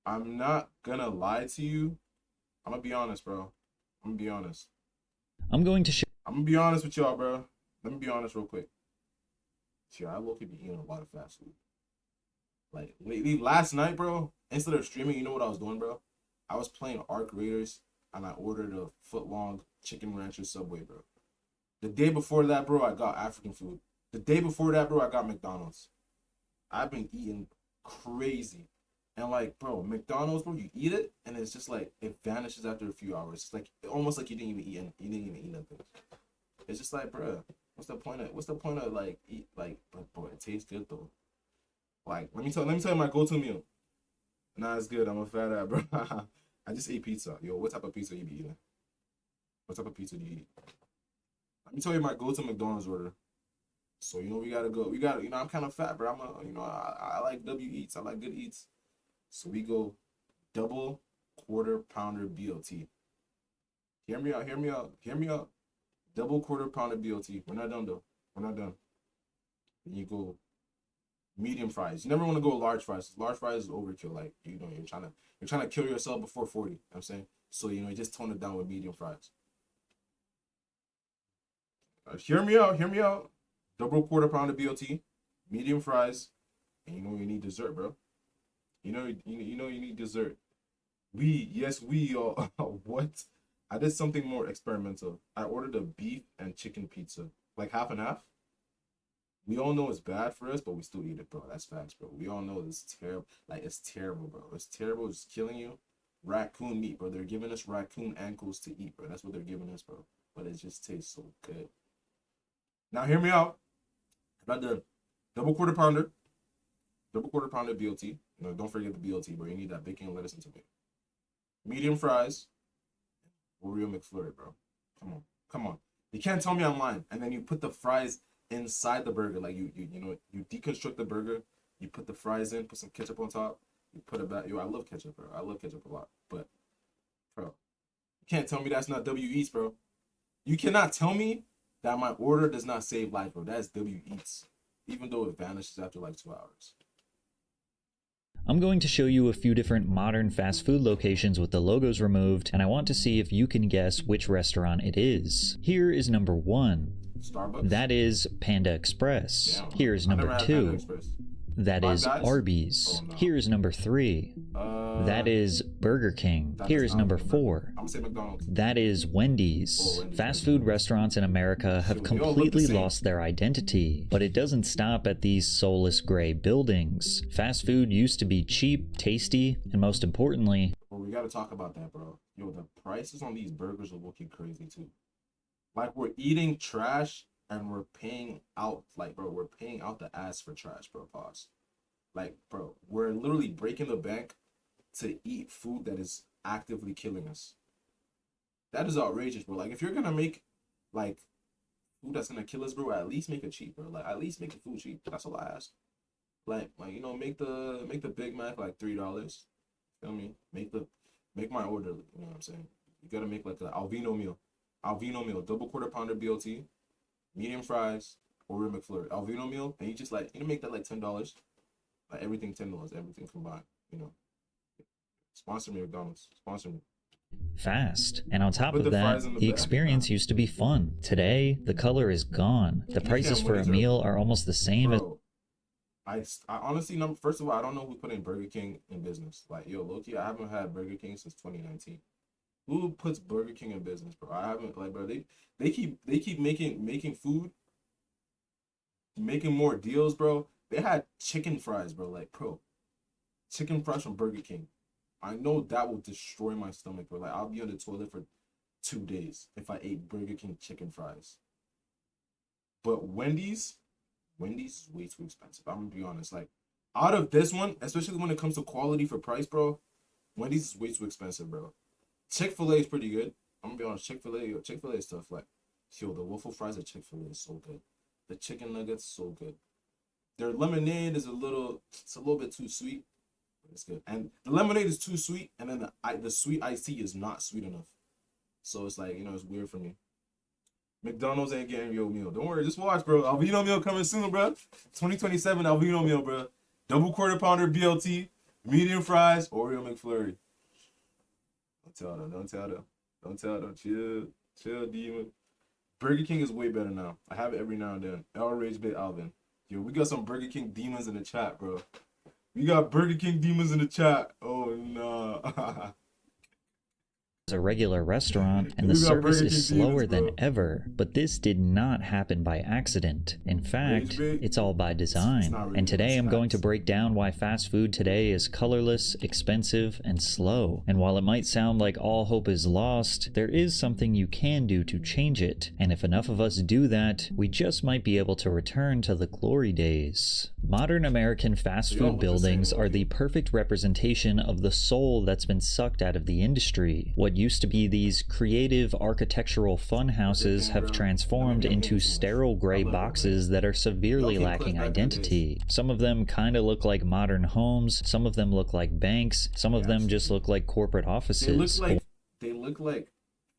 I'm not gonna lie to you. I'm gonna be honest, bro. I'm gonna be honest. I'm going to show I'm gonna be honest with y'all, bro. Let me be honest real quick. See, I low-key be eating a lot of fast food. Like lately, last night, bro, instead of streaming, you know what I was doing, bro? I was playing Arc Raiders and I ordered a foot long chicken rancher Subway, bro. The day before that, bro, I got African food. The day before that, bro, I got McDonald's. I've been eating crazy. And like, bro, McDonald's, bro, you eat it and it's just like it vanishes after a few hours. It's like almost like you didn't even eat nothing. It's just like, bro, what's the point of like eat like but bro, it tastes good though. Like, let me tell you my go-to meal. Nah, it's good. I'm a fat ass, bro. I just ate pizza. Yo, what type of pizza you be eating? What type of pizza do you eat? Let me tell you my go-to McDonald's order. So you know we gotta go. We got to you know I'm kind of fat, bro. I like W eats. I like good eats. So we go double quarter pounder BLT. Hear me out. Hear me out. Hear me out. Double quarter pounder BLT. We're not done though. We're not done. Then you go medium fries. You never want to go large fries. Large fries is overkill. Like you're trying to kill yourself before 40. You know what I'm saying? So you know, you just tone it down with medium fries. Hear me out. Hear me out. Double quarter pounder BLT, medium fries, and you know you need dessert, bro. You know you need dessert. We all what? I did something more experimental. I ordered a beef and chicken pizza, like half and half. We all know it's bad for us, but we still eat it, bro. That's facts, bro. We all know it's terrible. Like it's terrible, bro. It's terrible. It's killing you. Raccoon meat, bro. They're giving us raccoon ankles to eat, bro. That's what they're giving us, bro. But it just tastes so good. Now hear me out. About the double quarter pounder, double quarter pounder BLT. You know, don't forget the BLT, bro. You need that bacon, lettuce, and tomato. Medium fries, Oreo McFlurry, bro. Come on, come on. You can't tell me I'm lying. And then you put the fries inside the burger, like you know you deconstruct the burger. You put the fries in, put some ketchup on top. You put it back. Yo, I love ketchup, bro. I love ketchup a lot. But bro, you can't tell me that's not W Eats, bro. You cannot tell me that my order does not save life, bro. That's W Eats, even though it vanishes after like 2 hours. I'm going to show you a few different modern fast food locations with the logos removed, and I want to see if you can guess which restaurant it is. Here is number 1. Starbucks. That is Panda Express. Damn, Here is I number never had Panda 2. Express. That Five is Guys. Arby's. Oh no. Here is number 3. That is Burger King. That Here does is not number look like- 4. I'm gonna say McDonald's. That is Wendy's. Oh, Wendy's. Fast food restaurants in America have Shoot, they all look the completely same. lost their identity, but it doesn't stop at these soulless gray buildings. Fast food used to be cheap, tasty, and most importantly, Well, we gotta talk about that, bro. Yo, the prices on these burgers are looking crazy too. Like we're eating trash and we're paying out, like, bro, we're paying out the ass for trash, bro. Pause. Like, bro, we're literally breaking the bank to eat food that is actively killing us. That is outrageous, bro. Like, if you're gonna make like food that's gonna kill us, bro, at least make it cheap, bro. Like, at least make the food cheap. That's all I ask. Like you know, make the Big Mac like $3. Feel me? Make my order. You know what I'm saying? You gotta make like a Alvino meal. Alvino meal, double quarter pounder BLT, medium fries, Oreo McFlurry. Alvino meal, and you just like you know make that like $10. Like everything $10, everything combined. You know, sponsor me McDonald's. Sponsor me. fast. And on top Put of the that, fries in the the bag. experience used to be fun. Today, the color is gone. The prices for a Wendy's are- meal are almost the same as Bro, I honestly number first of all I don't know who's putting Burger King in business. Like yo, Loki, I haven't had Burger King since 2019. Who puts Burger King in business, bro? I haven't like bro. They keep making food, making more deals, bro. They had chicken fries, bro. Like bro, chicken fries from Burger King. I know that will destroy my stomach, bro. Like I'll be on the toilet for 2 days if I ate Burger King chicken fries. But Wendy's is way too expensive. I'm gonna be honest. Like out of this one, especially when it comes to quality for price, bro, Wendy's is way too expensive, bro. Chick-fil-A is pretty good. I'm gonna be honest. Chick-fil-A is tough. Like, yo, the waffle fries at Chick-fil-A is so good. The chicken nuggets so good. Their lemonade is it's a little bit too sweet, but it's good. And the lemonade is too sweet, and then the sweet iced tea is not sweet enough. So it's like you know it's weird for me. McDonald's ain't getting your meal. Don't worry, just watch, bro. Alvino meal coming soon, bro. 2027 Alvino meal, bro. Double quarter pounder BLT, Medium fries, Oreo McFlurry. Don't tell them. Don't tell them. Don't tell them. Chill. Chill, demon. Burger King is way better now. I have it every now and then. El Rage Bit Alvin. Yo, we got some Burger King demons in the chat, bro. We got Burger King demons in the chat. Oh, no. A regular restaurant, and the We got service Burger is King demons, slower than bro. ever. But this did not happen by accident. In fact, Rage bait? it's all by It's design. not really And today I'm going to facts. break down why fast food today is colorless, expensive, and slow. And while it might sound like all hope is lost, there is something you can do to change it. And if enough of us do that, we just might be able to return to the glory days. Modern American fast They all food look the same, buildings are low-key. the perfect representation of the soul that's been sucked out of the industry. What used to be these creative architectural fun houses have transformed into sterile gray boxes that are severely lacking identity. Some of them kind of look like modern homes, some of them look like banks, some of them just look like corporate They look offices. like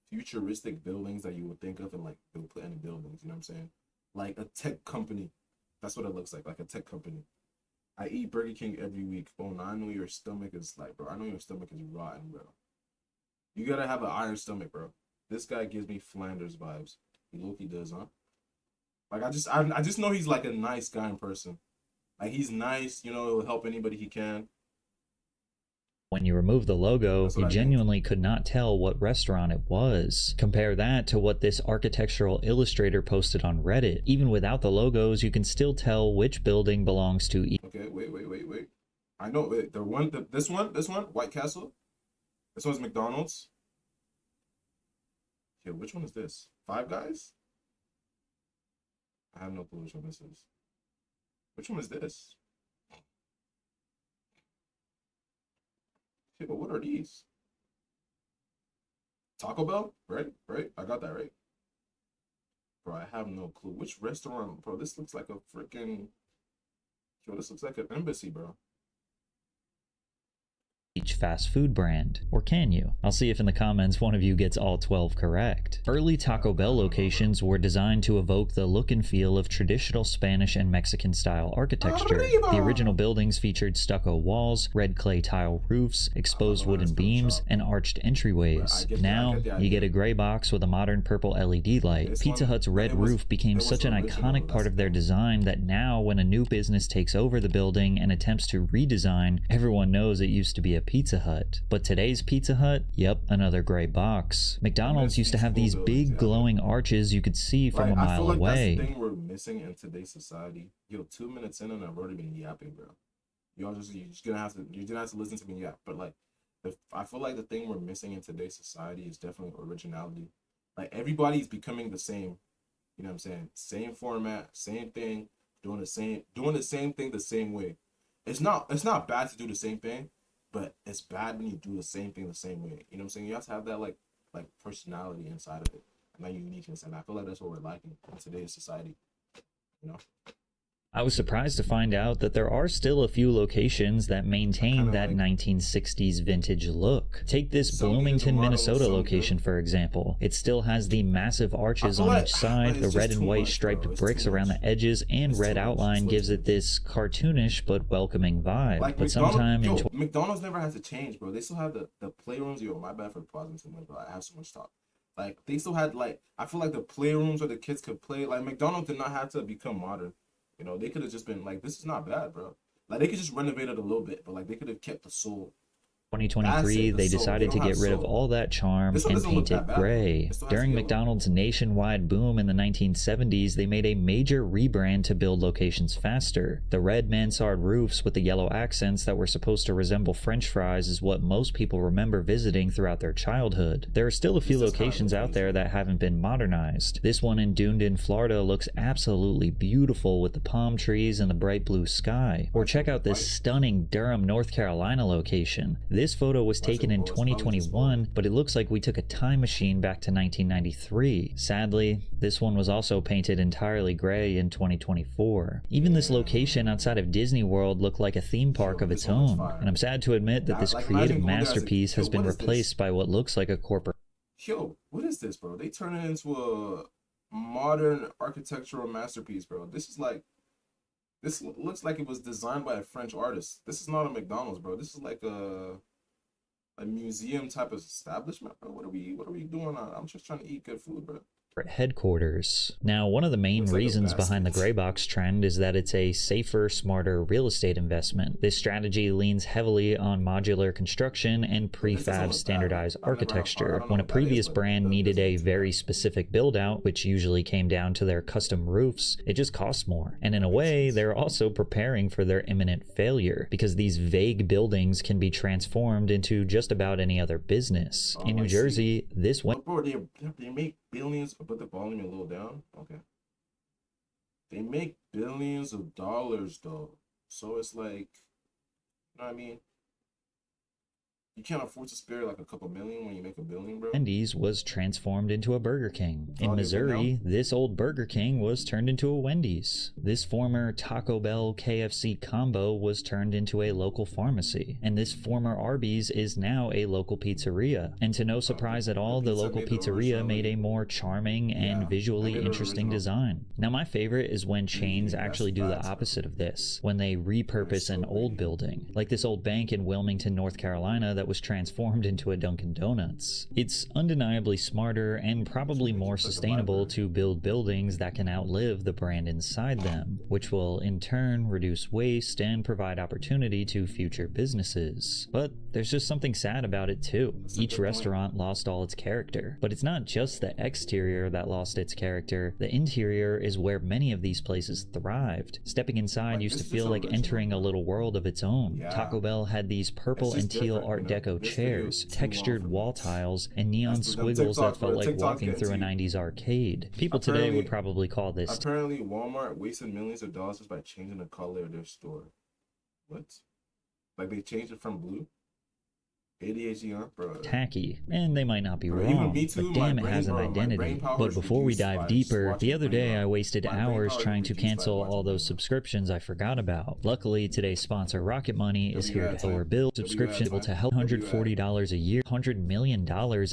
futuristic buildings that you would think of in like any buildings, you know what I'm saying? Like a tech company. That's what it looks like a tech company. I eat Burger King every week. Oh no, I know your stomach is like, bro. I know your stomach is rotten, bro. You gotta have an iron stomach, bro. This guy gives me Flanders vibes. He low-key does, huh? Like I just know he's like a nice guy in person. Like he's nice, you know, he'll help anybody he can. When you remove the logo, That's what you I think. genuinely could not tell what restaurant it was. Compare that to what this architectural illustrator posted on Reddit. Even without the logos, you can still tell which building belongs to each. Okay, wait. I know this one, White Castle. This one's McDonald's. Yeah, which one is this? Five Guys? I have no clue which one this is. Which one is this? Yeah, but what are these? Taco Bell? Right? I got that right. Bro, I have no clue. Which restaurant? Bro, this looks like a freaking... Yo, this looks like an embassy, bro. Fast food brand. Or can you? I'll see if in the comments one of you gets all 12 correct. Early Taco Bell locations were designed to evoke the look and feel of traditional Spanish and Mexican style architecture. Arriba! The original buildings featured stucco walls, red clay tile roofs, exposed wooden beams, and arched entryways. Now, you get a gray box with a modern purple LED light. Pizza Hut's red roof became such an iconic part of their design that now when a new business takes over the building and attempts to redesign, everyone knows it used to be a Pizza Hut. But today's Pizza Hut? Yep, another gray box. McDonald's used to have these big glowing arches you could see from a I feel mile like away. that's the thing we're missing in today's society. Yo, 2 minutes in and I've already been yapping, bro. You're just gonna have to listen to me yap. But like, I feel like the thing we're missing in today's society is definitely originality. Like everybody's becoming the same. You know what I'm saying? Same format, same thing, doing the same thing the same way. It's not bad to do the same thing, but it's bad when you do the same thing the same way. You know what I'm saying? You have to have that like personality inside of it and that uniqueness. And I feel like that's what we're lacking in today's society. You know? I was surprised to find out that there are still a few locations that maintain Kinda that like- 1960s vintage look. Take this Some things Bloomington, are Minnesota modern, some location, don't. for example. It still has the massive arches I feel on like- each side, it's the red just and too white much, striped bro. It's bricks too around much. the edges, and It's red too much. outline It's gives way it too this cartoonish but welcoming vibe. Like But sometime in McDonald's never had to change, bro. They still have the playrooms. Yo, my bad for pausing too much, bro. I have so much talk. Like they still had like I feel like the playrooms where the kids could play. Like McDonald's did not have to become modern. You know, they could have just been like, this is not bad, bro. Like they could just renovate it a little bit, but like they could have kept the soul. 2023, they decided to get rid of all that charm This one and doesn't look paint it that bad, though. gray. It still has During yellow. McDonald's nationwide boom in the 1970s, they made a major rebrand to build locations faster. The red mansard roofs with the yellow accents that were supposed to resemble French fries is what most people remember visiting throughout their childhood. There are still a few This is kinda locations out crazy. there that haven't been modernized. This one in Dunedin, Florida looks absolutely beautiful with the palm trees and the bright blue sky. Or check out this stunning Durham, North Carolina location. This photo was taken in 2021, but it looks like we took a time machine back to 1993. Sadly, this one was also painted entirely gray in 2024. Even this location outside of Disney World looked like a theme park of its own, and I'm sad to admit that this creative masterpiece has been replaced by what looks like a corporate. Yo, what is this, bro? They turn it into a modern architectural masterpiece, bro. This is like This looks like it was designed by a French artist. This is not a McDonald's, bro. This is like a museum type of establishment, bro. What are we doing? I'm just trying to eat good food, bro. Headquarters. Now, one of the main Looks like a reasons behind the basket. gray box trend is that it's a safer, smarter real estate investment. This strategy leans heavily on modular construction and This doesn't prefab look standardized bad. I've never had- I architecture. don't know When a what that is, previous but brand it needed doesn't a look too very bad. specific build out, which usually came down to their custom roofs, it just cost more. And in a That makes way, sense. they're also preparing for their imminent failure because these vague buildings can be transformed into just about any other business. Oh, In New I see. Jersey, this But bro, they make billions. Put the volume a little down. Okay. They make billions of dollars though, so it's like, you know what I mean? You can't afford to spare like a couple million when you make a billion, bro. Wendy's was transformed into a Burger King. In Oh, they Missouri, this old Burger King was turned into a Wendy's. This former Taco Bell KFC combo was turned into a local pharmacy. And this former Arby's is now a local pizzeria. And to no surprise at all, the pizza local made the pizzeria original- made a more charming and Yeah, visually they made it interesting original. design. Now, my favorite is when chains that's actually do the facts, bro. opposite of this, when they repurpose so an old greedy. building, like this old bank in Wilmington, North Carolina that was transformed into a Dunkin' Donuts. It's undeniably smarter and probably more It's like a sustainable library. to build buildings that can outlive the brand inside them, which will in turn reduce waste and provide opportunity to future businesses. But there's just something sad about it too. That's a Each good point. restaurant lost all its character. But it's not just the exterior that lost its character. The interior is where many of these places thrived. Stepping inside Like, used this to is feel like original, entering a bro. little world of its own. Yeah. Taco Bell had these purple It's and just teal different, Art you know? Deco This video chairs, is too long textured for me. wall tiles, and neon That's the- them squiggles that TikToks, felt bro. like TikToks walking get through a to you. 90s arcade. People today would Apparently- probably call this Apparently, Walmart wasted millions of dollars just by changing the color of their store. What? Like they changed it from blue? ADHD, huh, bro? tacky, and they might not be Bro, even wrong, me too, but damn, my it brain- has an bro, my identity. brain power But is before we reduced dive by deeper, watching the other day Brain I Rot. wasted My brain hours power is trying to reduced by cancel watching all those Brain Rot. subscriptions I forgot about. Luckily, today's sponsor, Rocket Money, is here to WAD, help our man. bill WAD, subscription able man. to help $140 a year, $100 million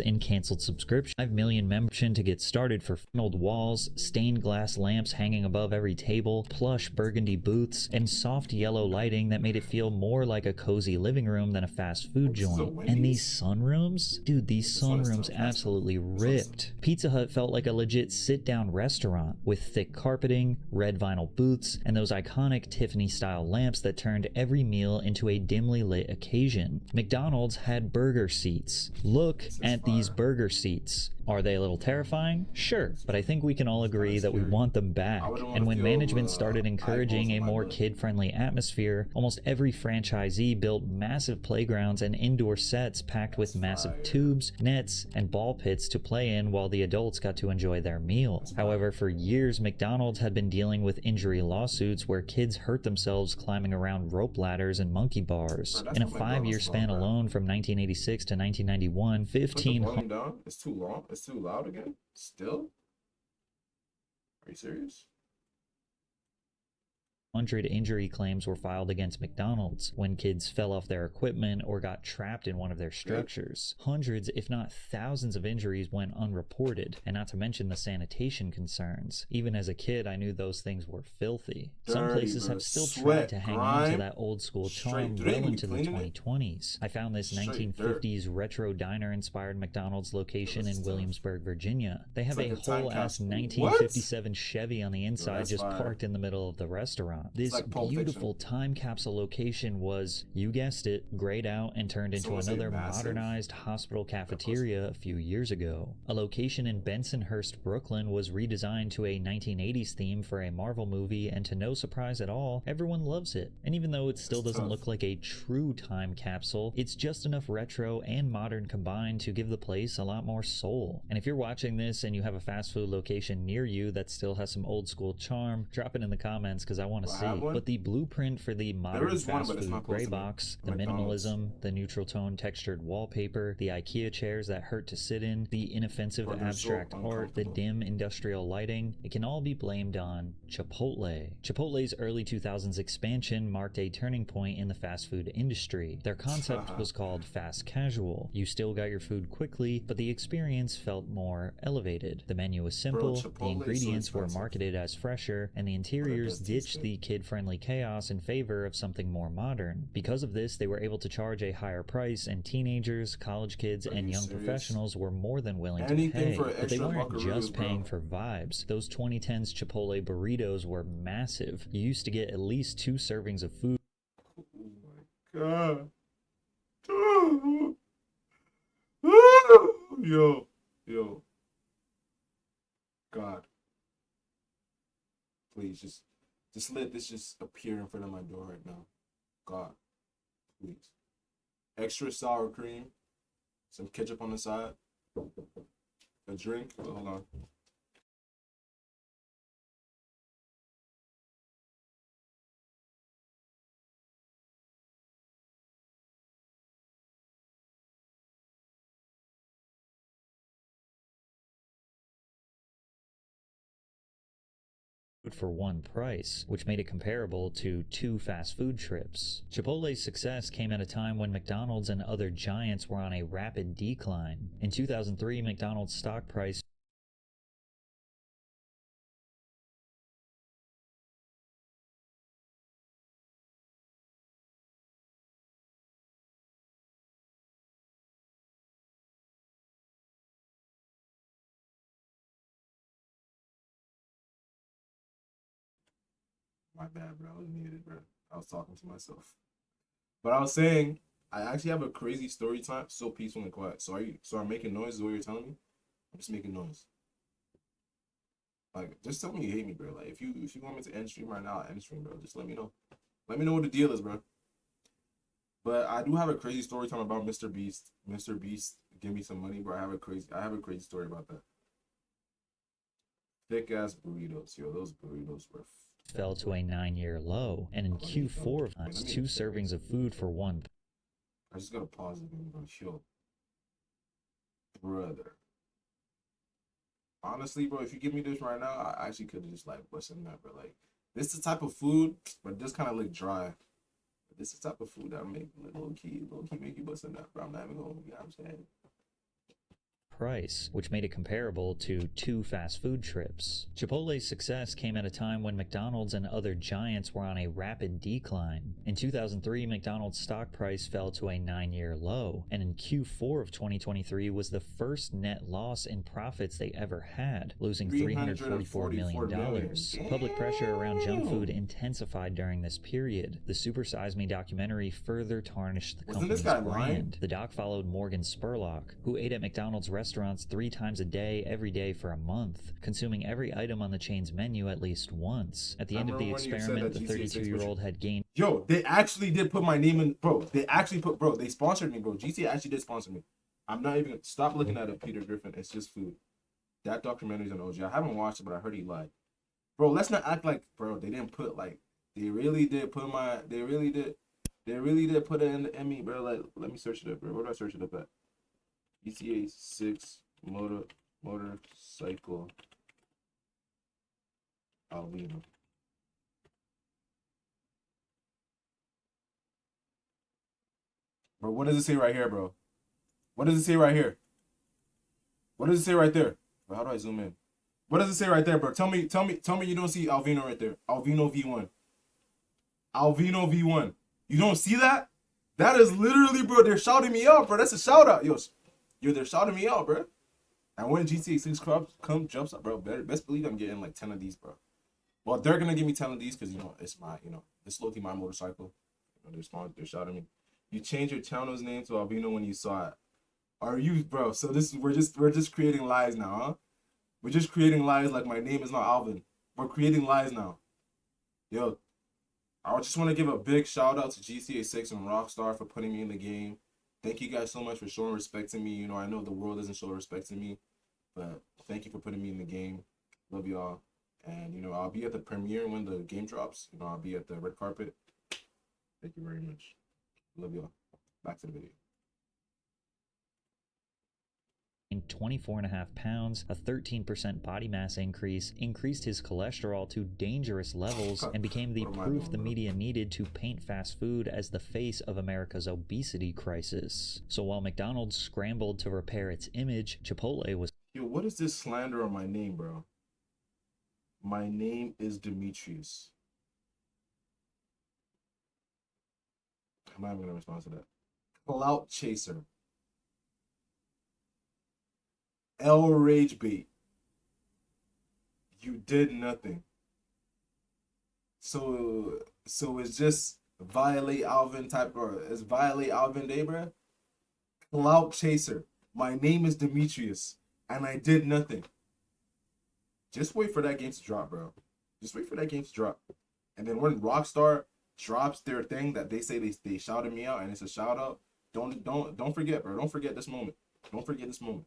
in canceled subscriptions, 5 million membership to get started for funneled walls, stained glass lamps hanging above every table, plush burgundy booths, and soft yellow lighting that made it feel more like a cozy living room than a fast food This is a joint. And Wendy's? these sunrooms, dude, these This one is sunrooms tough. absolutely This one's- ripped. Pizza Hut felt like a legit sit-down restaurant with thick carpeting, red vinyl booths, and those iconic Tiffany-style lamps that turned every meal into a dimly lit occasion. McDonald's had burger seats. Look is at these fire. burger seats. Are they a little terrifying? Sure, but I think we can all agree that we scary. want them back. I wouldn't wanna And when feel, management started eyeballs encouraging a on my more butt. kid-friendly atmosphere, almost every franchisee built massive playgrounds and indoor sets packed with massive fire. tubes, nets, and ball pits to play in while the adults got to enjoy their meal. However, for years, McDonald's had been dealing with injury lawsuits where kids hurt themselves climbing around rope ladders and monkey bars. Bro, that's In a what 5-year McDonald's span about, bro. alone, from 1986 to 1991, Put the 15 volume down. It's too long. It's too loud again. Still? Are you serious? 100 injury claims were filed against McDonald's when kids fell off their equipment or got trapped in one of their structures. Hundreds, if not thousands, of injuries went unreported, and not to mention the sanitation concerns. Even as a kid, I knew those things were filthy. Some Dirty, places bro. have still Sweat, tried to hang on to grime, that old school straight charm dirt. well You into the cleaning it? 2020s. I found this Straight 1950s retro diner-inspired McDonald's location That's in tough. Williamsburg, Virginia. They have like a a time whole-ass capsule. 1957 Chevy on the inside that's just fire. parked in the middle of the restaurant. This like Pulp Fiction. beautiful time capsule location was, you guessed it, grayed out and turned into Someone say another massive? modernized hospital cafeteria a few years ago. A location in Bensonhurst, Brooklyn was redesigned to a 1980s theme for a Marvel movie, and to no surprise at all, everyone loves it. And even though it still That's doesn't tough. look like a true time capsule, it's just enough retro and modern combined to give the place a lot more soul. And if you're watching this and you have a fast food location near you that still has some old school charm, drop it in the comments because I want to Do I see. have one? But the blueprint for the modern is one, fast but it's food not close gray to me. box, the McDonald's. minimalism, the neutral tone textured wallpaper, the IKEA chairs that hurt to sit in, the inoffensive Bro, they're so abstract art, the uncomfortable. dim industrial lighting, it can all be blamed on Chipotle. Chipotle's early 2000s expansion marked a turning point in the fast food industry. Their concept was called fast casual. You still got your food quickly, but the experience felt more elevated. The menu was simple, the Chipotle is so ingredients were expensive. marketed as fresher, and the interiors taste ditched good. the kid-friendly chaos in favor of something more modern. Because of this, they were able to charge a higher price, and teenagers, college kids, Are and you young serious? professionals were more than willing Anything to for pay. an But they extra weren't buckaroos, just paying bro. for vibes. Those 2010s Chipotle burritos were massive. You used to get at least 2 servings of food Oh my god. Yo, yo, God, please just let this just appear in front of my door right now. God, please. Extra sour cream, some ketchup on the side, a drink. Hold on. for one price, which made it comparable to 2 fast food trips. Chipotle's success came at a time when McDonald's and other giants were on a rapid decline. In 2003, McDonald's stock price My bad, bro. I was muted, bro. I was talking to myself. But I was saying, I actually have a crazy story time. So peaceful and quiet. So I'm making noise is what you're telling me? I'm just making noise. Like, just tell me you hate me, bro. Like, if you want me to end stream right now, I'll end stream, bro. Just let me know. Let me know what the deal is, bro. But I do have a crazy story time about Mr. Beast. Mr. Beast, give me some money, bro. I have a crazy story about that. Thick ass burritos, yo. Those burritos were. fell to a 9-year low, and in Q4 of times, 2 servings of food for one. I just gotta pause it, bro. Yo, brother. Honestly, bro, if you give me this right now, I actually could have just like busted that, bro. Like, this is the type of food, but this kind of look dry. This is the type of food that make low key make you bust in that, bro. I'm not even gonna, you know what I'm saying? Price, which made it comparable to 2 fast food trips. Chipotle's success came at a time when McDonald's and other giants were on a rapid decline. In 2003, McDonald's stock price fell to a 9-year low, and in Q4 of 2023 was the first net loss in profits they ever had, losing $344 million. Public pressure around junk food intensified during this period. The Super Size Me documentary further tarnished the company's brand. The doc followed Morgan Spurlock, who ate at McDonald's restaurants 3 times a day, every day for a month, consuming every item on the chain's menu at least once. At the end of the experiment, the 32-year-old had gained. Yo, they actually did put my name in, bro. They sponsored me, bro. GTA actually did sponsor me. I'm not even, stop looking at it, Peter Griffin. It's just food. That documentary's an OG. I haven't watched it, but I heard he lied. Bro, let's not act like, bro, they didn't put, like, they really did put it in the Emmy, bro. Like, let me search it up, bro. Where do I search it up at? GTA 6 motorcycle Alvino. Bro, what does it say right here, bro? What does it say right here? What does it say right there? Bro, how do I zoom in? What does it say right there, bro? Tell me you don't see Alvino right there. Alvino V1. Alvino V1. You don't see that? That is literally, bro, they're shouting me out, bro. That's a shout out. Yo, they're shouting me out, bro. And when GTA 6 jumps up, bro, best believe I'm getting like 10 of these, bro. Well, they're gonna give me 10 of these because, you know, it's my, you know, it's low-key my motorcycle. You know, they're shouting me. You changed your channel's name to Alvino when you saw it. Are you, bro? So we're just creating lies now, huh? We're just creating lies like my name is not Alvin. We're creating lies now. Yo, I just want to give a big shout out to GTA 6 and Rockstar for putting me in the game. Thank you guys so much for showing respect to me. You know, I know the world doesn't show respect to me, but thank you for putting me in the game. Love y'all. And, you know, I'll be at the premiere when the game drops. You know, I'll be at the red carpet. Thank you very much. Love y'all. Back to the video. 24.5 pounds, a 13% body mass increase, increased his cholesterol to dangerous levels, and became the proof the media needed to paint fast food as the face of America's obesity crisis. So while McDonald's scrambled to repair its image, Chipotle was... Yo, what is this slander on my name, bro? My name is Demetrius. I'm not even gonna respond to that. Clout chaser. L rage bait. You did nothing. So it's just violate Alvin type, or it's violate Alvin Day, bruh. Clout chaser. My name is Demetrius, and I did nothing. Just wait for that game to drop, bro. Just wait for that game to drop. And then when Rockstar drops their thing that they say they shouted me out and it's a shout out, don't forget, bro. Don't forget this moment. Don't forget this moment.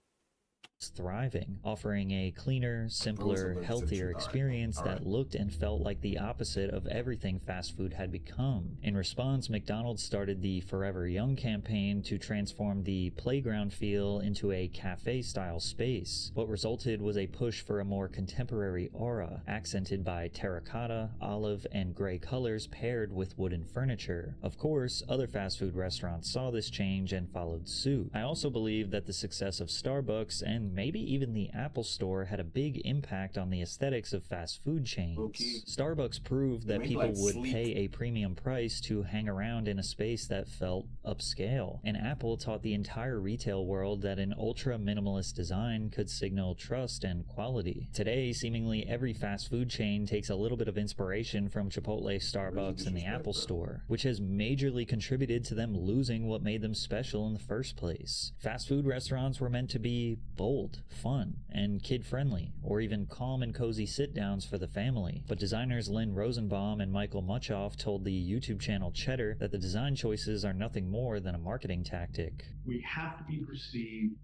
Thriving, offering a cleaner, simpler, healthier experience that looked and felt like the opposite of everything fast food had become. In response, McDonald's started the Forever Young campaign to transform the playground feel into a cafe-style space. What resulted was a push for a more contemporary aura, accented by terracotta, olive, and gray colors paired with wooden furniture. Of course, other fast food restaurants saw this change and followed suit. I also believe that the success of Starbucks and maybe even the Apple Store had a big impact on the aesthetics of fast food chains. Okay. Starbucks proved that people would sleep. pay a premium price to hang around in a space that felt upscale. And Apple taught the entire retail world that an ultra-minimalist design could signal trust and quality. Today, seemingly every fast food chain takes a little bit of inspiration from Chipotle, Starbucks, and the Apple Store, which has majorly contributed to them losing what made them special in the first place. Fast food restaurants were meant to be bold, fun, and kid-friendly, or even calm and cozy sit-downs for the family. But designers Lynn Rosenbaum and Michael Muchoff told the YouTube channel Cheddar that the design choices are nothing more than a marketing tactic. We have to be perceived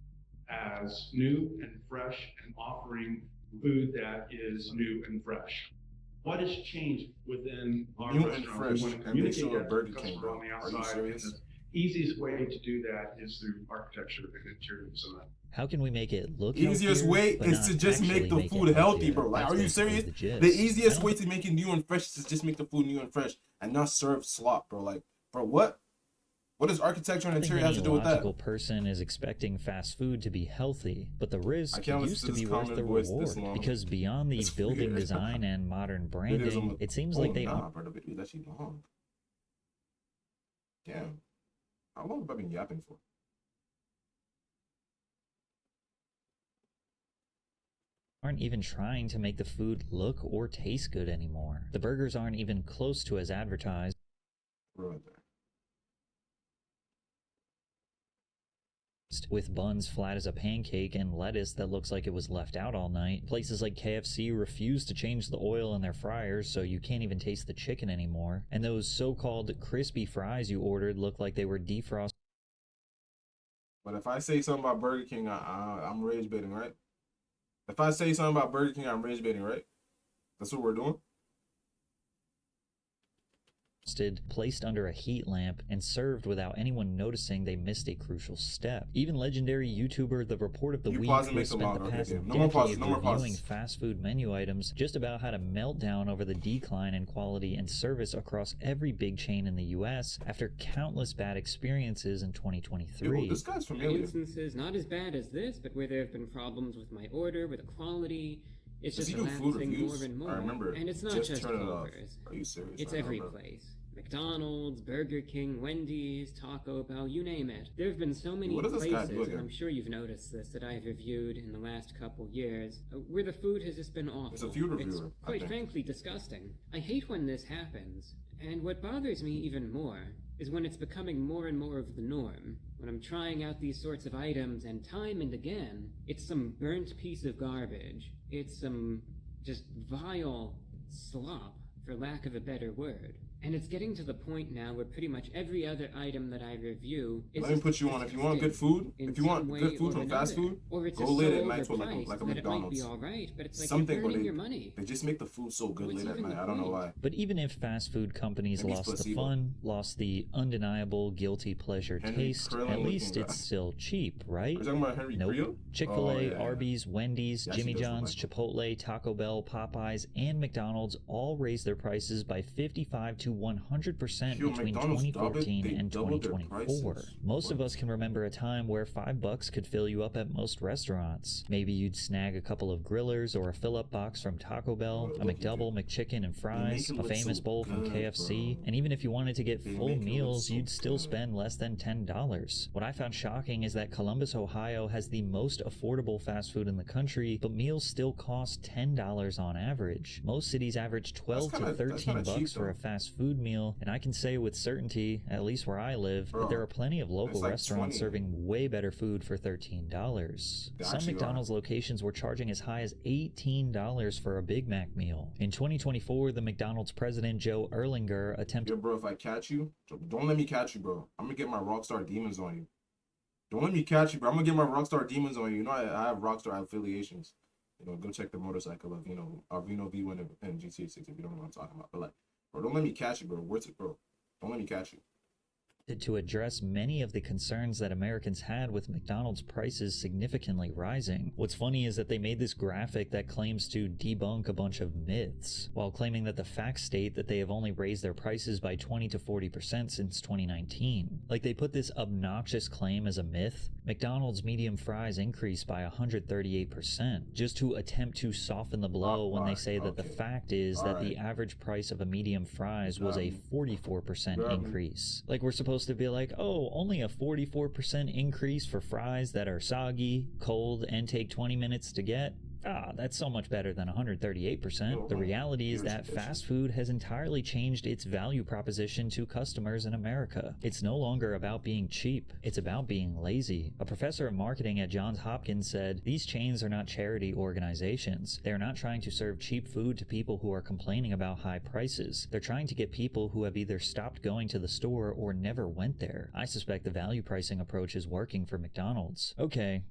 as new and fresh and offering food that is new and fresh. What has changed within our New and restaurant? fresh, We want to and they communicate show a that to Burger the King, customer bro. on the Are you outside, serious? and the easiest way to do that is through architecture and interior design. How can we make it look Easiest healthier, way but is not to just actually make the make it food healthy, healthier? bro. Like, That's are you basically serious? the gist. The I easiest don't- way to make it new and fresh is to just make the food new and fresh and not serve slop, bro. Like, bro, what? What does architecture and I think interior have any to do with that? logical person is expecting fast food to be healthy, but the risk can't listen used to to this be worth common the voice this reward. long. Because beyond the It's building weird. design and modern Videos branding, on the- it seems Oh, like they nah, bro, the video is actually long. Damn. How long have I been yapping for? aren't even trying to make the food look or taste good anymore. The burgers aren't even close to as advertised. Right there. With buns flat as a pancake and lettuce that looks like it was left out all night. Places like KFC refuse to change the oil in their fryers, so you can't even taste the chicken anymore. And those so-called crispy fries you ordered look like they were defrosted. But if I say something about Burger King, I'm rage baiting, right? If I say something about Burger King, I'm rage baiting, right? That's what we're doing. Placed under a heat lamp, and served without anyone noticing they missed a crucial step. Even legendary YouTuber The Report of the You Week, pause and who make some spent longer. the Okay, past okay. No more pauses, decade no more reviewing pauses. fast food menu items, just about had a meltdown over the decline in quality and service across every big chain in the US after countless bad experiences in 2023. Yo, this guy's familiar. Instances not as bad as this, but where there have been problems with my order, with the quality. It's Does just he do food lapsing reviews? more and more. I remember. And it's not just turn it off. Culver's. Are you serious? It's right now, every bro? place. McDonald's, Burger King, Wendy's, Taco Bell, you name it. There have been so many What does this guy do places, again? and I'm sure you've noticed this, that I've reviewed in the last couple years, where the food has just been awful. He's a food It's reviewer, I quite think. frankly disgusting. I hate when this happens, and what bothers me even more is when it's becoming more and more of the norm. When I'm trying out these sorts of items, and time and again, it's some burnt piece of garbage. It's some just vile slop, for lack of a better word. And it's getting to the point now where pretty much every other item that I review is Let me put you on. If you want good food, in if you want some way good food or from fast another. food, Or it's go just late so at night to like overpriced a that it might McDonald's. be all right, but it's like Something you're where burning they your money. they just make the food so good What's late at even night. the I don't know point? why. But even if fast food companies Maybe it's lost the placebo. fun, lost the undeniable guilty pleasure Henry taste, Krillin at looking least guy. it's still cheap, right? Are you talking about Henry Nope. Creel? Chick-fil-A, Oh, yeah. Arby's, Wendy's, He actually Jimmy does look John's, like him. Chipotle, Taco Bell, Popeyes, and McDonald's all raised their prices by 55 to 100% Yo, between McDonald's 2014 and doubled their 2024. prices. Most of What? us can remember a time where $5 could fill you up at most restaurants. Maybe you'd snag a couple of grillers or a fill-up box from Taco Bell, Bro, a look, McDouble, McChicken and they fries, make it a look famous so bowl from good, KFC, bro. and even if you wanted to get They full make it look meals, so you'd still good. spend less than $10. What I found shocking is that Columbus, Ohio has the most affordable fast food in the country, but meals still cost $10 on average. Most cities average 12 to that's 13 kinda cheap, bucks for a though. fast food meal, and I can say with certainty, at least where I live, that there Bro, are plenty of local it's like restaurants 20. serving way better food for $13. They Some actually are. McDonald's locations were charging as high as $18 for a Big Mac meal. In 2024, the McDonald's president Joe Erlinger attempted Yo, bro, if I catch you, don't let me catch you, bro. I'm gonna get my Rockstar Demons on you. Don't let me catch you, bro. I'm gonna get my Rockstar Demons on you. You know, I have Rockstar affiliations. You know, go check the motorcycle of, Arvino V1 and GTA 6 if you don't know what I'm talking about. But like, bro, don't let me catch you, bro. Where's it, bro? Don't let me catch you. to address many of the concerns that Americans had with McDonald's prices significantly rising. What's funny is that they made this graphic that claims to debunk a bunch of myths, while claiming that the facts state that they have only raised their prices by 20 to 40% since 2019. Like, they put this obnoxious claim as a myth. McDonald's medium fries increased by 138%, just to attempt to soften the blow when they say that the fact is that the average price of a medium fries was a 44% increase. Like, we're supposed to be like, oh, only a 44% increase for fries that are soggy, cold, and take 20 minutes to get? That's so much better than 138%. The reality is that fast food has entirely changed its value proposition to customers in America. It's no longer about being cheap, it's about being lazy. A professor of marketing at Johns Hopkins said, "These chains are not charity organizations. They are not trying to serve cheap food to people who are complaining about high prices. They're trying to get people who have either stopped going to the store or never went there." I suspect the value pricing approach is working for McDonald's. Okay.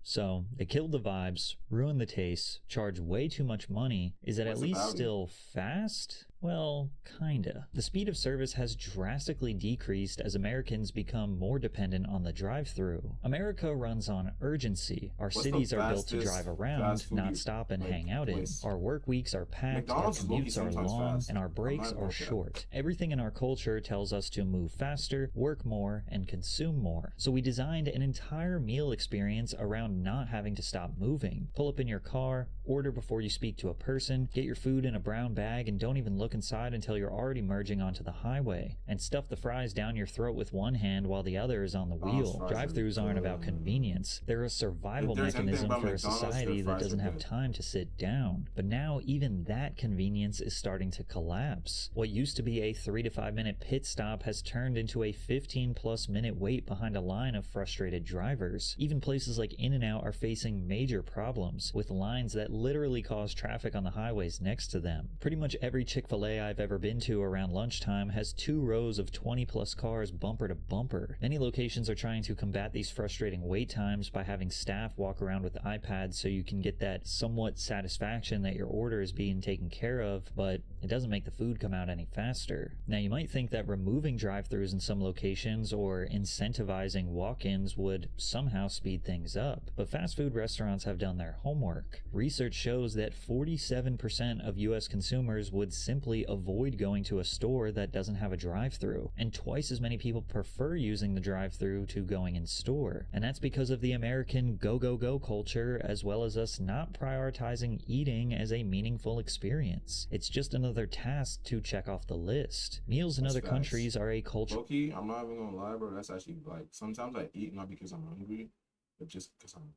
So, they killed the vibes, ruined the taste, charged way too much money. Is it at least still fast? Well, kinda. The speed of service has drastically decreased as Americans become more dependent on the drive-thru. America runs on urgency. Our cities are built to drive around, not stop and hang out in. Our work weeks are packed, our commutes are long, and our breaks are short. Everything in our culture tells us to move faster, work more, and consume more. So we designed an entire meal experience around not having to stop moving. Pull up in your car, order before you speak to a person, get your food in a brown bag, and don't even look inside until you're already merging onto the highway, and stuff the fries down your throat with one hand while the other is on the wheel. Drive-thrus aren't about convenience. They're a survival mechanism for a society that doesn't have time to sit down. But now even that convenience is starting to collapse. What used to be a 3 to 5 minute pit stop has turned into a 15+ minute wait behind a line of frustrated drivers. Even places like In-N-Out are facing major problems, with lines that literally cause traffic on the highways next to them. Pretty much every Chick-fil-A I've ever been to around lunchtime has 2 rows of 20+ cars bumper to bumper. Many locations are trying to combat these frustrating wait times by having staff walk around with iPads so you can get that somewhat satisfaction that your order is being taken care of, but it doesn't make the food come out any faster. Now, you might think that removing drive-thrus in some locations or incentivizing walk-ins would somehow speed things up, but fast food restaurants have done their homework. Research shows that 47% of US consumers would simply avoid going to a store that doesn't have a drive-thru, and twice as many people prefer using the drive-thru to going in store. And that's because of the American go culture, as well as us not prioritizing eating as a meaningful experience. It's just another task to check off the list. Meals in other countries are a culture. Low-key, I'm not even gonna lie, bro. That's actually like, sometimes I eat not because I'm hungry, but just because I'm bored.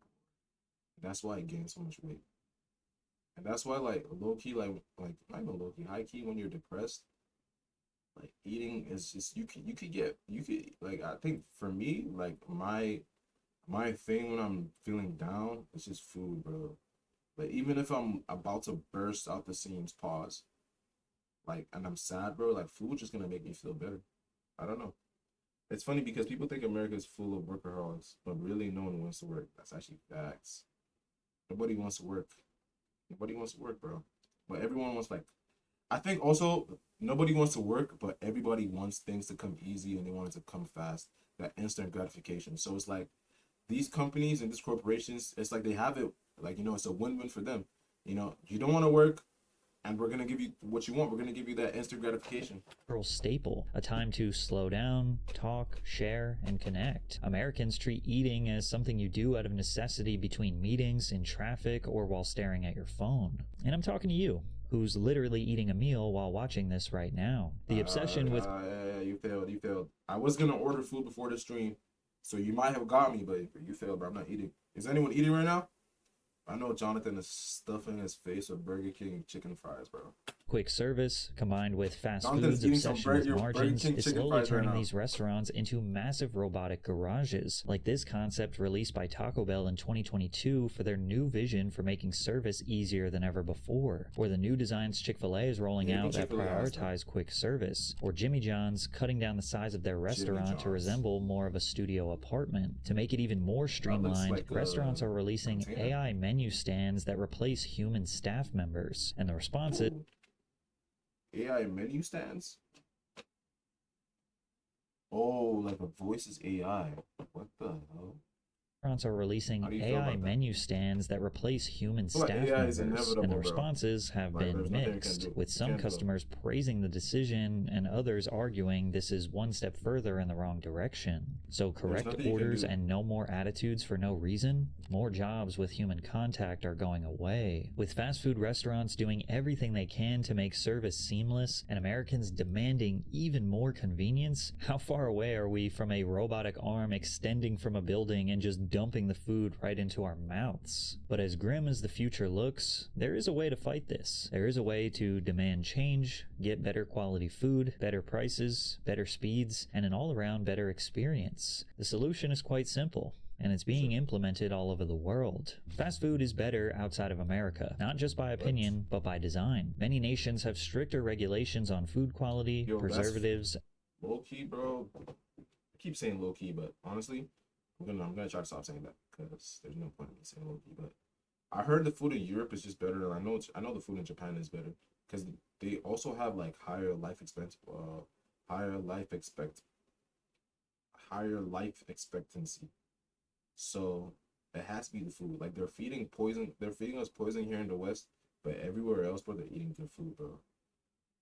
That's why I gain so much weight. And that's why, like, low-key, like not even low-key, high-key, when you're depressed, like, eating is just, you could like, I think for me, like, my thing when I'm feeling down, it's just food, bro. Like, even if I'm about to burst out the seams, pause, like, and I'm sad, bro, like, food just gonna make me feel better. I don't know. It's funny because people think America is full of workaholics, but really no one wants to work. That's actually facts. Nobody wants to work. Nobody wants to work, bro. But everyone wants, like, I think also nobody wants to work, but everybody wants things to come easy and they want it to come fast. That instant gratification. So it's like these companies and these corporations, it's like they have it, like, it's a win-win for them. You don't want to work, and we're gonna give you what you want. We're gonna give you that instant gratification. Cultural staple, a time to slow down, talk, share, and connect. Americans treat eating as something you do out of necessity between meetings, in traffic, or while staring at your phone. And I'm talking to you, who's literally eating a meal while watching this right now. The obsession with Yeah, you failed. I was gonna order food before the stream, so you might have got me, but you failed, bro. I'm not eating. Is anyone eating right now? I know Jonathan is stuffing his face with Burger King chicken fries, bro. quick service combined with fast Jonathan's food's eating some obsession with Burger margins King is chicken slowly fries right turning now. these restaurants into massive robotic garages, like this concept released by Taco Bell in 2022 for their new vision for making service easier than ever before, or the new designs Chick-fil-A is rolling Yeah, out that Chick-fil-A has that. prioritize quick service, or Jimmy John's cutting down the size of their restaurant to John's. resemble more of a studio apartment. To make it even more streamlined, like a restaurants are releasing container. AI menu stands that replace human staff members, and the response is Ooh. AI menu stands? Oh, like a voice is AI. What the hell? restaurants are releasing How do you feel AI about that? menu stands that replace human feel like staff AI is members, and inevitable, the bro. responses have Like, been there's nothing you can mixed, do. with You some can't do it. customers praising the decision and others arguing this is one step further in the wrong direction. So correct nothing you can orders do. and no more attitudes for no reason? More jobs with human contact are going away. With fast food restaurants doing everything they can to make service seamless and Americans demanding even more convenience, how far away are we from a robotic arm extending from a building and just dumping the food right into our mouths? But as grim as the future looks, there is a way to fight this. There is a way to demand change, get better quality food, better prices, better speeds, and an all-around better experience. The solution is quite simple, and it's being implemented all over the world. Fast food is better outside of America, not just by opinion, but by design. Many nations have stricter regulations on food quality, Yo, that's- preservatives, Low key, bro. I keep saying low key, but honestly, I'm gonna try to stop saying that because there's no point in me saying low key. But I heard the food in Europe is just better. And I know the food in Japan is better because they also have like higher life expectancy. So it has to be the food. Like they're feeding poison. They're feeding us poison here in the West, but everywhere else, bro, they're eating good food, bro.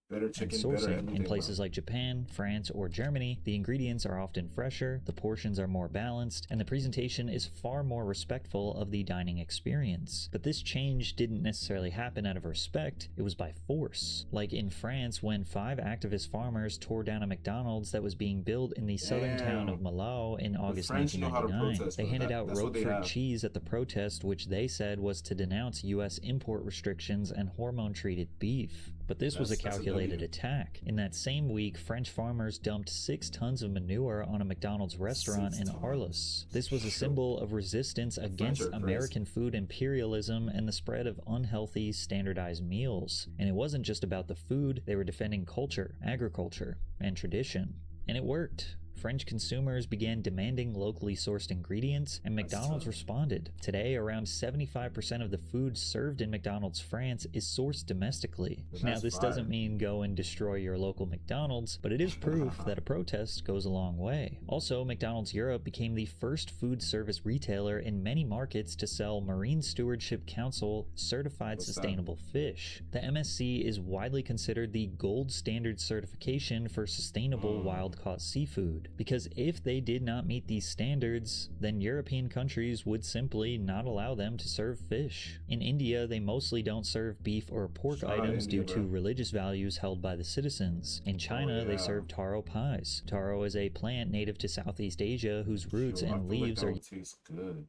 Better and chicken, better sourcing. everything, In places bro. like Japan, France, or Germany, the ingredients are often fresher, the portions are more balanced, and the presentation is far more respectful of the dining experience. But this change didn't necessarily happen out of respect, it was by force. Like in France, when 5 activist farmers tore down a McDonald's that was being built in the southern town of Damn. Malau in August French know how to 1999. protest, They bro. handed out That's what they Roquefort have. cheese at the protest, which they said was to denounce U.S. import restrictions and hormone-treated beef. But this was a That's a calculated W. attack. In that same week, French farmers dumped 6 tons of manure on a McDonald's restaurant 6 in tons. Arles. This was a symbol of resistance against are crazy. American food imperialism and the spread of unhealthy, standardized meals. And it wasn't just about the food, they were defending culture, agriculture, and tradition. And it worked. French consumers began demanding locally sourced ingredients, and McDonald's tough. responded. Today, around 75% of the food served in McDonald's France is sourced domestically. But Now, that's this fire. doesn't mean go and destroy your local McDonald's, but it is proof that a protest goes a long way. Also, McDonald's Europe became the first food service retailer in many markets to sell Marine Stewardship Council certified What's that? sustainable fish. The MSC is widely considered the gold standard certification for sustainable wild-caught seafood, because if they did not meet these standards, then European countries would simply not allow them to serve fish. In India, they mostly don't serve beef or pork Shout out items India, due to bro. religious values held by the citizens. In China, they yeah. serve taro pies. Taro is a plant native to Southeast Asia whose roots Yo, I and feel like leaves that are would taste good.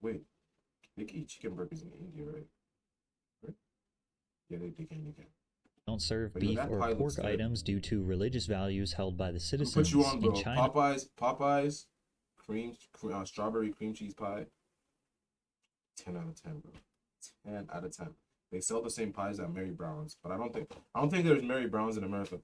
Wait, they can eat chicken burgers in India, right? Right? Yeah, they can. don't serve But yo, beef that or pie looks pork good. items due to religious values held by the I'll citizens. put you on, bro. In China, Popeyes, strawberry cream cheese pie. 10 out of 10, bro. 10 out of 10. They sell the same pies at Mary Brown's, but I don't think there's Mary Brown's in America.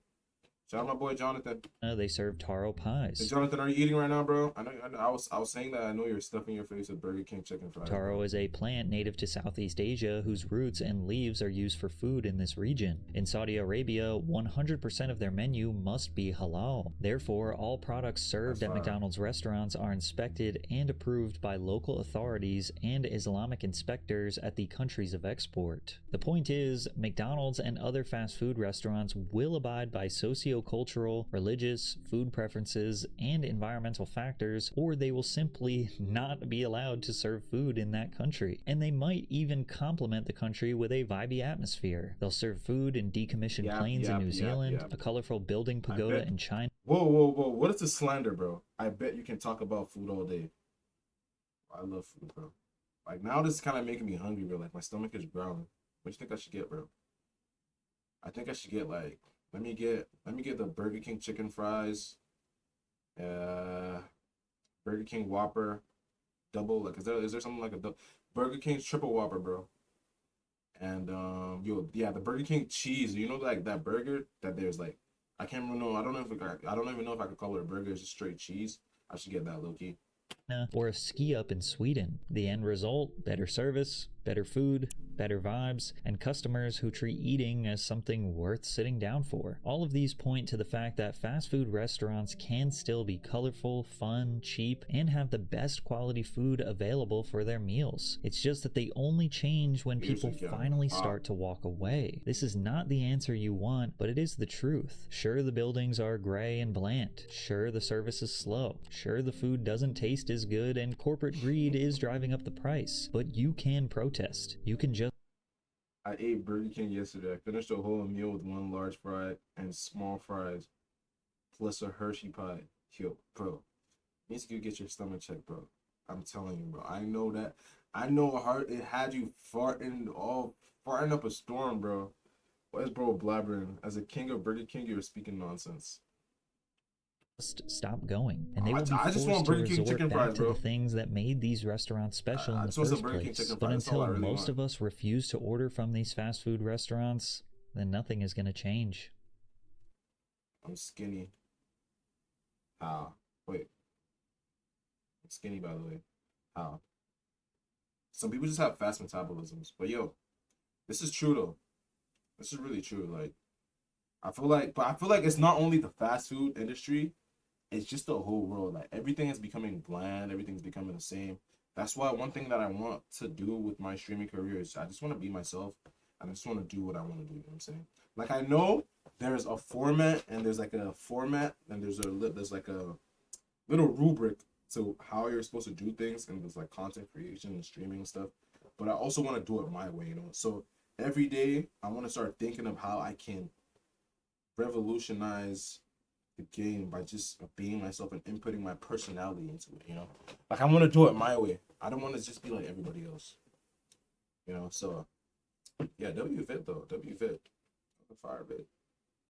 Shout out my boy Jonathan. They serve taro Hey, pies. Jonathan, are you eating right now, bro? I know. I was saying that. I know you're stuffing your face with Burger King chicken fries. Taro Bro. is a plant native to Southeast Asia whose roots and leaves are used for food in this region. In Saudi Arabia, 100% of their menu must be halal. Therefore, all products served That's at fire. McDonald's restaurants are inspected and approved by local authorities and Islamic inspectors at the countries of export. The point is, McDonald's and other fast food restaurants will abide by socio-cultural, religious, food preferences, and environmental factors, or they will simply not be allowed to serve food in that country. And they might even complement the country with a vibey atmosphere. They'll serve food in decommissioned planes in New Zealand, a colorful building pagoda in China. Whoa, whoa, whoa! What is the slander, bro? I bet you can talk about food all day. I love food, bro. Like now, this is kind of making me hungry, bro. Like my stomach is growling. What do you think I should get, bro? I think I should get like let me get the Burger King chicken fries, Burger King Whopper, double. Like is there something like a Burger King triple Whopper, bro? And the Burger King cheese. You know, like that burger that there's like I can't remember. No, I don't even know if I could call it a burger. It's just straight cheese. I should get that, low key. Or a ski up in Sweden. The end result, better service, better food, better vibes, and customers who treat eating as something worth sitting down for. All of these point to the fact that fast food restaurants can still be colorful, fun, cheap, and have the best quality food available for their meals. It's just that they only change when people finally start to walk away. This is not the answer you want, but it is the truth. Sure, the buildings are gray and bland. Sure, the service is slow. Sure, the food doesn't taste as good, and corporate greed is driving up the price. But you can protest. You can just I ate Burger King yesterday. I finished a whole meal with one large fry and small fries, plus a Hershey pie. Yo, bro, you need to go get your stomach checked, bro. I'm telling you, bro. I know that. I know it had you farting up a storm, bro. Why is bro blabbering? As a king of Burger King, you're speaking nonsense. stop going, and they will be I just want forced to Burger King resort chicken back fries, to bro. the things that made these restaurants special I in the just want some first Burger King place. chicken But fries. That's all until I really most want. of us refuse to order from these fast food restaurants, then nothing is going to change. I'm skinny. How? Wait. I'm skinny, by the way. How? Some people just have fast metabolisms. But yo, this is true though. This is really true. Like, I feel like it's not only the fast food industry, it's just the whole world. Like everything is becoming bland, everything's becoming the same. That's why one thing that I want to do with my streaming career is I just want to be myself and I just want to do what I want to do. You know what I'm saying? Like I know there's a format and there's like a little rubric to how you're supposed to do things and there's like content creation and streaming and stuff. But I also want to do it my way, you know. So every day I want to start thinking of how I can revolutionize the game by just being myself and inputting my personality into it, you know. Like I want to do it my way. I don't want to just be like everybody else, you know. So yeah, WFit though, WFit, fire bit.